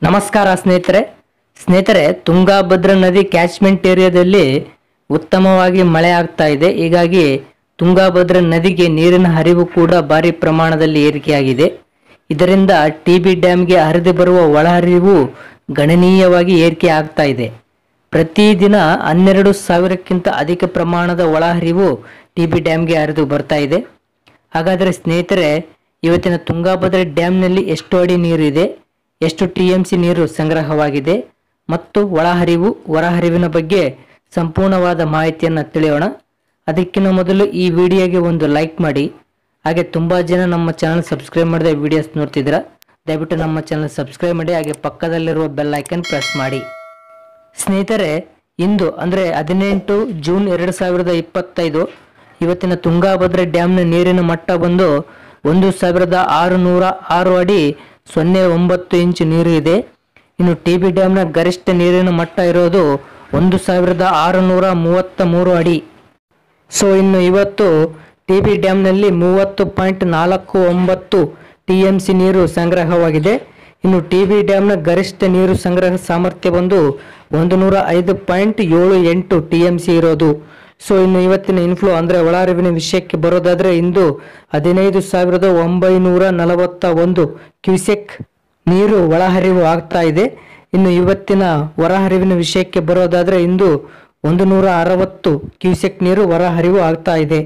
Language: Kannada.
ನಮಸ್ಕಾರ ಸ್ನೇಹಿತರೆ ತುಂಗಾಭದ್ರಾ ನದಿ ಕ್ಯಾಚ್ಮೆಂಟ್ ಏರಿಯಾದಲ್ಲಿ ಉತ್ತಮವಾಗಿ ಮಳೆ ಆಗ್ತಾ ಇದೆ. ಹೀಗಾಗಿ ತುಂಗಾಭದ್ರಾ ನದಿಗೆ ನೀರಿನ ಹರಿವು ಕೂಡ ಭಾರಿ ಪ್ರಮಾಣದಲ್ಲಿ ಏರಿಕೆಯಾಗಿದೆ. ಇದರಿಂದ ಟಿಬಿ ಡ್ಯಾಂಗೆ ಹರಿದು ಬರುವ ಒಳಹರಿವು ಗಣನೀಯವಾಗಿ ಏರಿಕೆ ಆಗ್ತಾ ಇದೆ. ಪ್ರತಿದಿನ 12,000ಕ್ಕಿಂತ ಅಧಿಕ ಪ್ರಮಾಣದ ಒಳಹರಿವು ಟಿಬಿ ಡ್ಯಾಂಗೆ ಹರಿದು ಬರ್ತಾ ಇದೆ. ಹಾಗಾದರೆ ಸ್ನೇಹಿತರೆ, ಇವತ್ತಿನ ತುಂಗಾಭದ್ರಾ ಡ್ಯಾಂನಲ್ಲಿ ಎಷ್ಟು ಅಡಿ ನೀರು ಇದೆ, ಎಷ್ಟು ಟಿಎಂಸಿ ನೀರು ಸಂಗ್ರಹವಾಗಿದೆ ಮತ್ತು ಒಳಹರಿವು ಹೊರಹರಿವಿನ ಬಗ್ಗೆ ಸಂಪೂರ್ಣವಾದ ಮಾಹಿತಿಯನ್ನು ತಿಳಿಯೋಣ. ಅದಕ್ಕಿಂತ ಮೊದಲು ಈ ವಿಡಿಯೋಗೆ ಒಂದು ಲೈಕ್ ಮಾಡಿ. ಹಾಗೆ ತುಂಬ ಜನ ನಮ್ಮ ಚಾನಲ್ ಸಬ್ಸ್ಕ್ರೈಬ್ ಮಾಡದೆ ವಿಡಿಯೋಸ್ ನೋಡ್ತಿದ್ದೀರಾ, ದಯವಿಟ್ಟು ನಮ್ಮ ಚಾನಲ್ ಸಬ್ಸ್ಕ್ರೈಬ್ ಮಾಡಿ. ಹಾಗೆ ಪಕ್ಕದಲ್ಲಿರುವ ಬೆಲ್ ಐಕನ್ ಪ್ರೆಸ್ ಮಾಡಿ. ಸ್ನೇಹಿತರೆ, ಇಂದು ಅಂದರೆ 18 ಜೂನ್ 2025 ಇವತ್ತಿನ ತುಂಗಾಭದ್ರಾ ಡ್ಯಾಮ್ನ ನೀರಿನ ಮಟ್ಟ ಬಂದು 1,606 ಅಡಿ 0.9 ಇಂಚು ನೀರು ಇದೆ. ಇನ್ನು ಟಿಬಿ ಡ್ಯಾಮ್ನ ಗರಿಷ್ಠ ನೀರಿನ ಮಟ್ಟ ಇರೋದು 1,633 ಅಡಿ. ಸೊ ಇನ್ನು ಇವತ್ತು ಟಿಬಿ ಡ್ಯಾಮ್ನಲ್ಲಿ 30.49 ಟಿಎಂಸಿ ನೀರು ಸಂಗ್ರಹವಾಗಿದೆ. ಇನ್ನು ಟಿಬಿ ಡ್ಯಾಮ್ನ ಗರಿಷ್ಠ ನೀರು ಸಂಗ್ರಹ ಸಾಮರ್ಥ್ಯ ಬಂದು 105.78 ಟಿಎಂಸಿ ಇರೋದು. ಸೊ ಇನ್ನು ಇವತ್ತಿನ ಇನ್ಫ್ಲೋ ಅಂದರೆ ಒಳಹರಿವಿನ ವಿಷಯಕ್ಕೆ ಬರೋದಾದರೆ, ಇಂದು 15,941 ಕ್ಯೂಸೆಕ್ ನೀರು ಒಳಹರಿವು ಆಗ್ತಾ ಇದೆ. ಇನ್ನು ಇವತ್ತಿನ ಹೊರಹರಿವಿನ ವಿಷಯಕ್ಕೆ ಬರೋದಾದರೆ, ಇಂದು 160 ಕ್ಯೂಸೆಕ್ ನೀರು ಹೊರಹರಿವು ಆಗ್ತಾ ಇದೆ.